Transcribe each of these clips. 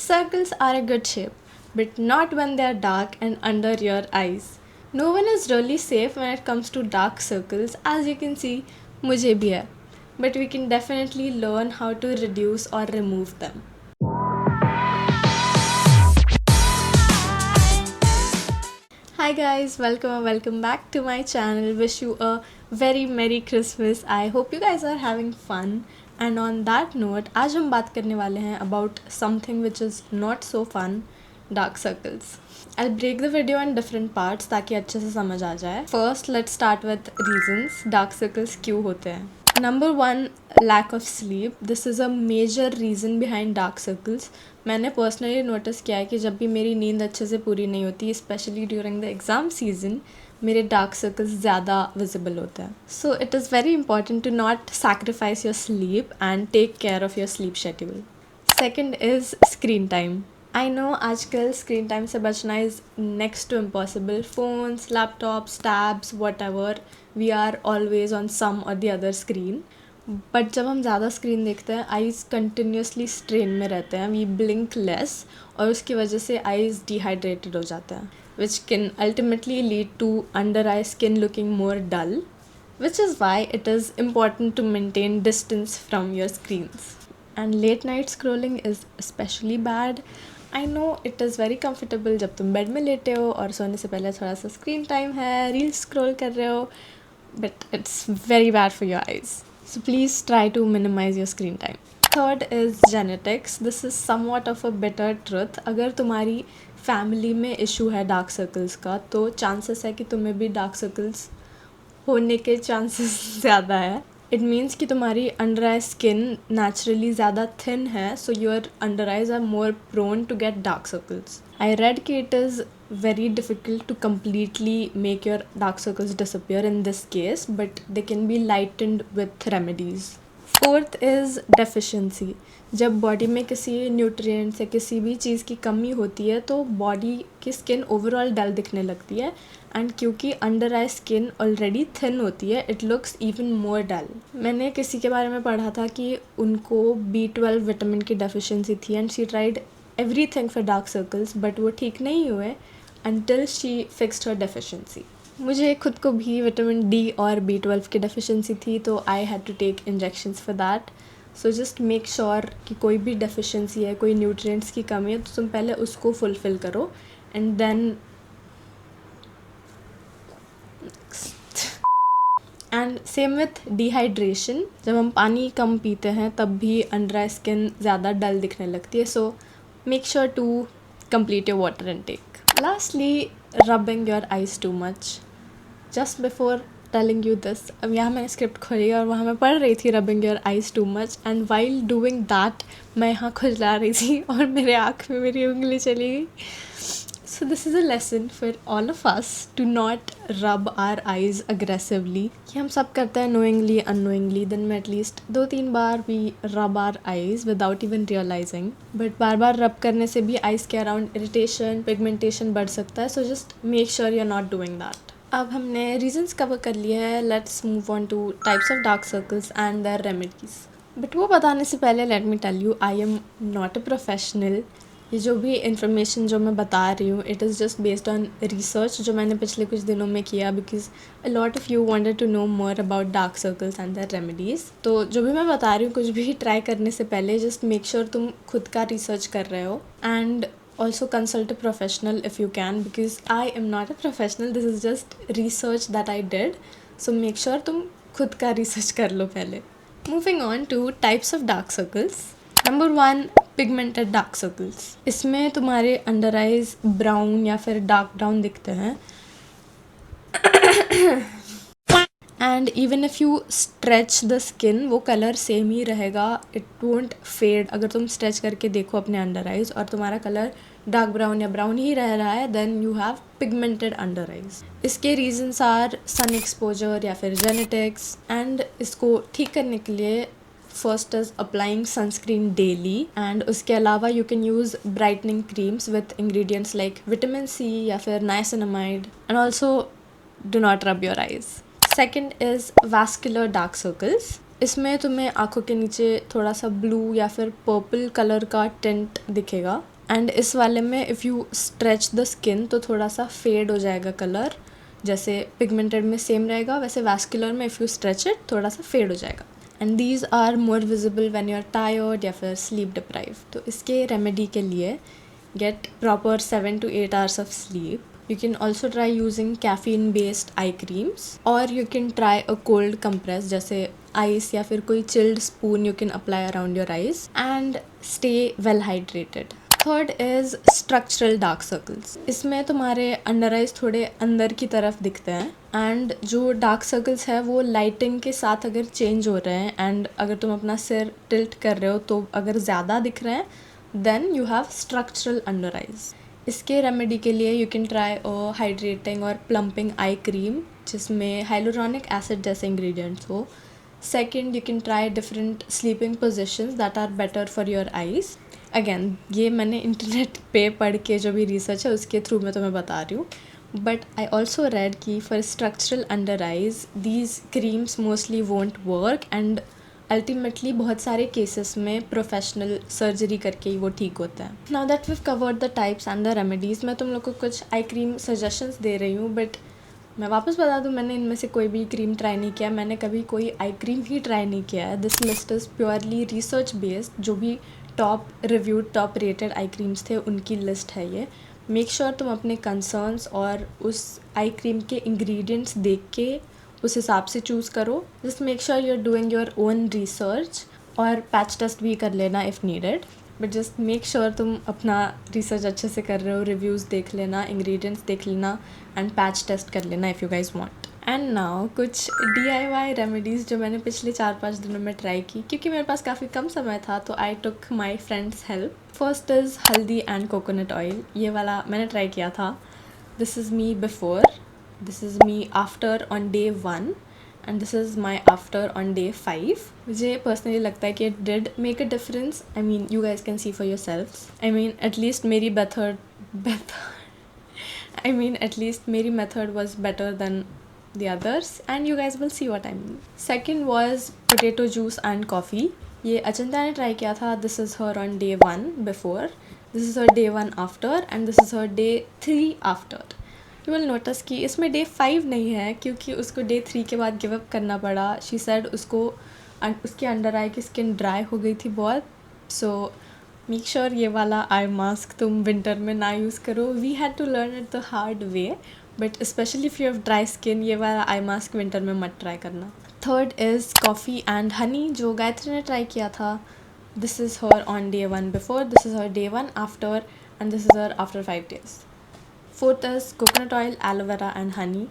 Circles are a good shape, but not when they are dark and under your eyes. No one is really safe when it comes to dark circles, as you can see, मुझे भी है. But we can definitely learn how to reduce or remove them. Hi guys, welcome back to my channel. Wish you a very Merry Christmas. I hope you guys are having fun. And on that note, आज हम बात करने वाले हैं about something which is not so fun, dark circles. I'll break the video in different parts ताकि अच्छे से समझ आ जाए. First, let's start with reasons dark circles क्यों होते हैं. Number 1, lack of sleep. This is a major reason behind dark circles. मैंने personally notice किया है कि जब भी मेरी नींद अच्छे से पूरी नहीं होती, specially during the exam season, मेरे डार्क सर्कल्स ज़्यादा विजिबल होते हैं. So it is very important to not sacrifice your sleep and take care of your sleep schedule. Second is screen time. I know आजकल screen time से बचना is next to impossible. Phones, laptops, tabs, whatever, we are always on some or the other screen. But जब हम ज़्यादा screen देखते हैं, eyes continuously strain में रहते हैं, वी ब्लिंक लेस, और उसकी वजह से आइज़ डिहाइड्रेटेड हो जाते हैं, which can ultimately lead to under eye skin looking more dull, which is why it is important to maintain distance from your screens. And late night scrolling is specially bad. I know it is very comfortable जब तुम bed में लेटे हो और सोने से पहले थोड़ा सा स्क्रीन टाइम है, रील्स स्क्रॉल कर रहे हो, but it's very bad for your eyes. So please try to minimize your screen time. Third is genetics. This is somewhat of a bitter truth. अगर तुम्हारी फैमिली में इशू है dark circles का, तो chances है कि तुम्हें भी डार्क सर्कल्स होने के चांसेस ज़्यादा है. इट मीन्स कि तुम्हारी अंडर आई स्किन नेचुरली ज़्यादा थिन है, so your under eyes are more prone to get dark circles. I read कि it is very difficult to completely make your dark circles disappear in this case, but they can be lightened with remedies. Fourth is deficiency. जब body में किसी nutrients या किसी भी चीज़ की कमी होती है, तो बॉडी की स्किन ओवरऑल डल दिखने लगती है, एंड क्योंकि under eye skin already thin होती है, इट लुक्स इवन मोर डल. मैंने किसी के बारे में पढ़ा था कि उनको B12 विटामिन की डेफिशिएंसी थी, and she tried everything for dark circles, but वो ठीक नहीं हुए until she fixed her deficiency. मुझे खुद को भी विटामिन D और B12 की डेफिशिएंसी थी, तो I had to take injections for that. So just make sure कि कोई भी डेफिशिएंसी है, कोई न्यूट्रिएंट्स की कमी है, तो तुम पहले उसको फुलफ़िल करो, and then and same with dehydration. जब हम पानी कम पीते हैं तब भी अंडर आई स्किन ज़्यादा डल दिखने लगती है, so make sure to complete your water intake. Lastly, rubbing your eyes too much. Just before telling you this, अब यहाँ मैंने स्क्रिप्ट खोली और वहाँ मैं पढ़ रही थी rubbing your eyes too much, and while doing that मैं यहाँ खुजला रही थी और मेरे आँख में मेरी उंगली चली गई. So this is a lesson for all of us to not rub our eyes aggressively. कि हम सब करते हैं knowingly, unknowingly, दिन में at least 2-3 bar we rub our eyes without even realizing. But bar bar rub करने से भी eyes के around irritation, pigmentation बढ़ सकता है. So just make sure you're not doing that. अब हमने reasons cover कर लिए हैं. Let's move on to types of dark circles and their remedies. But वो बताने से पहले let me tell you, I am not a professional. ये जो भी इन्फॉर्मेशन जो मैं बता रही हूँ, it is just based on research जो मैंने पिछले कुछ दिनों में किया, because a lot of you wanted to know more about dark circles and their remedies. तो जो भी मैं बता रही हूँ, कुछ भी ट्राई करने से पहले जस्ट मेक श्योर तुम खुद का रिसर्च कर रहे हो, and also consult a professional if you can, because I am not a professional. This is just research that I did, so make sure तुम खुद का रिसर्च कर लो पहले. Moving on two types of dark circles. Number 1, pigmented dark circles. इसमें तुम्हारे under eyes brown या फिर dark brown दिखते हैं, and even if you stretch the skin, वो कलर सेम ही रहेगा, इट वोंट फेड. अगर तुम स्ट्रेच करके देखो अपने अंडर आइज और तुम्हारा कलर डार्क ब्राउन या ब्राउन ही रह रहा है, then you have pigmented under eyes. इसके रीजंस आर सन एक्सपोजर या फिर जेनेटिक्स, एंड इसको ठीक करने के लिए first is applying sunscreen daily, and उसके अलावा you can use brightening creams with ingredients like vitamin C या फिर niacinamide, and also do not rub your eyes. Second is vascular dark circles. इसमें तुम्हें आँखों के नीचे थोड़ा सा ब्लू या फिर पर्पल कलर का टिंट दिखेगा, एंड इस वाले में if you stretch the skin तो थोड़ा सा फेड हो जाएगा कलर, जैसे पिगमेंटेड में सेम रहेगा वैसे वैस्कुलर में इफ़ यू स्ट्रेच इट थोड़ा सा फेड हो जाएगा। And these are more visible when you are tired या फिर स्लीप डिप्राइव। तो इसके रेमेडी के लिए get proper 7 to 8 hours of sleep. You can also try using caffeine based eye creams, or you can try a cold compress जैसे ice या फिर कोई chilled spoon you can apply around your eyes and stay well hydrated. Third is structural dark circles. इसमें तुम्हारे under eyes थोड़े अंदर की तरफ दिखते हैं एंड जो डार्क सर्कल्स है वो लाइटिंग के साथ अगर चेंज हो रहे हैं एंड अगर तुम अपना सिर टिल्ट कर रहे हो तो अगर ज़्यादा दिख रहे हैं then you have structural under eyes. इसके रेमेडी के लिए यू कैन ट्राई हाइड्रेटिंग और प्लम्पिंग आई क्रीम जिसमें हाइलुरोनिक एसिड जैसे इंग्रेडिएंट्स हो। Second, you can try different sleeping positions that are better for your eyes. Again ये मैंने internet पे पढ़ के जो भी रिसर्च है उसके थ्रू मैं तुम्हें बता रही हूँ, बट आई ऑल्सो रेड कि for structural under eyes these creams mostly won't work and ultimately बहुत सारे केसेस में प्रोफेशनल सर्जरी करके ही वो ठीक होता है। Now that weave covered the types and the remedies, मैं तुम लोग को कुछ आई क्रीम सजेशंस दे रही हूँ, बट मैं वापस बता दूँ मैंने इनमें से कोई भी क्रीम ट्राई नहीं किया, मैंने कभी कोई आई क्रीम ही ट्राई नहीं किया है। This list is purely research based, जो भी टॉप रिव्यूड टॉप रेटेड आई क्रीम्स थे उनकी लिस्ट है ये। मेक श्योर तुम अपने कंसर्न्स और उस आई क्रीम के इंग्रेडिएंट्स देख के उस हिसाब से चूज़ करो। Just make sure you are doing your own research और पैच टेस्ट भी कर लेना if needed, but just make sure तुम अपना रिसर्च अच्छे से कर रहे हो, रिव्यूज़ देख लेना, इंग्रेडिएंट्स देख लेना एंड पैच टेस्ट कर लेना if you guys want. And now कुछ DIY रेमेडीज़ जो मैंने पिछले 4-5 दिनों में ट्राई की क्योंकि मेरे पास काफ़ी कम समय था, तो I took my friends help. First is haldi and coconut oil, ये वाला मैंने ट्राई किया था। This is me before, this is me after on day 1 and this is my after on day 5। मुझे पर्सनली लगता है कि it did make a difference. I mean you guys can see for yourself. I mean at least मेरी method was better than the others and you guys will see what I mean. Second was potato juice and coffee. ये अचंता ने try किया था। This is her on day 1 before, this is her day 1 after and this is her day 3 after. You will notice कि इसमें day 5 नहीं है क्योंकि उसको day 3 के बाद गिव अप करना पड़ा। She said उसके अंडर आई की स्किन ड्राई हो गई थी बहुत। So make sure ये वाला आई मास्क तुम विंटर में ना यूज़ करो। We had to learn it the hard way, but specially if you have dry skin ये वाला आई मास्क विंटर में मत ट्राई करना। Third is coffee and honey, जो गायत्री ने ट्राई किया था। This is her on day 1 before, this is her day 1 after and this is her after 5 days। Fourth is coconut oil, aloe vera and honey,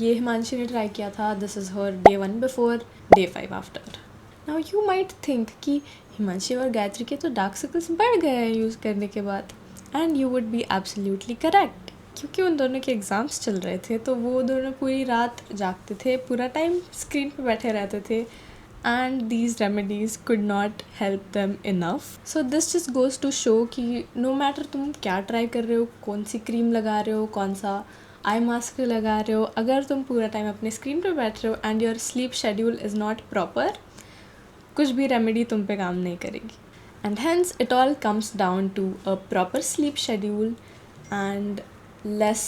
ये हिमांशी ने try किया था। This is her day 1 before, day 5 after. Now you might think कि हिमांशी और गायत्री के तो dark circles बढ़ गए हैं यूज़ करने के बाद, and you would be absolutely correct क्योंकि उन दोनों के एग्ज़ाम्स चल रहे थे तो वो दोनों पूरी रात जागते थे, पूरा टाइम स्क्रीन पे बैठे रहते थे and these remedies could not help them enough. So this just goes to show कि नो मैटर तुम क्या ट्राई कर रहे हो, कौन सी क्रीम लगा रहे हो, कौन सा आई मास्क लगा रहे हो, अगर तुम पूरा टाइम अपने स्क्रीन पे बैठ रहे हो and your sleep schedule is not proper, कुछ भी रेमेडी तुम पे काम नहीं करेगी। And hence it all comes down to a proper sleep schedule and less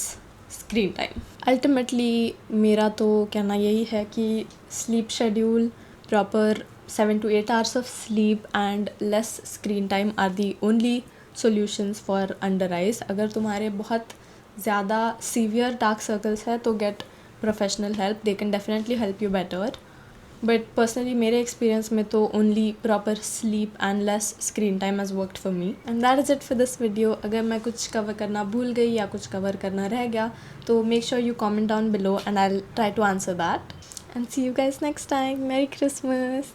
screen time. Ultimately मेरा तो कहना यही है कि sleep schedule, proper 7 to 8 hours of sleep and less screen time are the only solutions for under eyes. अगर तुम्हारे बहुत ज़्यादा सीवियर डार्क सर्कल्स है तो gate professional help, they can definitely help you better, but personally मेरे experience में तो only proper sleep and less screen time has worked for me and that is it for this video. अगर मैं कुछ cover करना भूल गई या कुछ कवर करना रह गया तो make sure you comment down below and I will try to answer that and see you guys next time. Merry Christmas.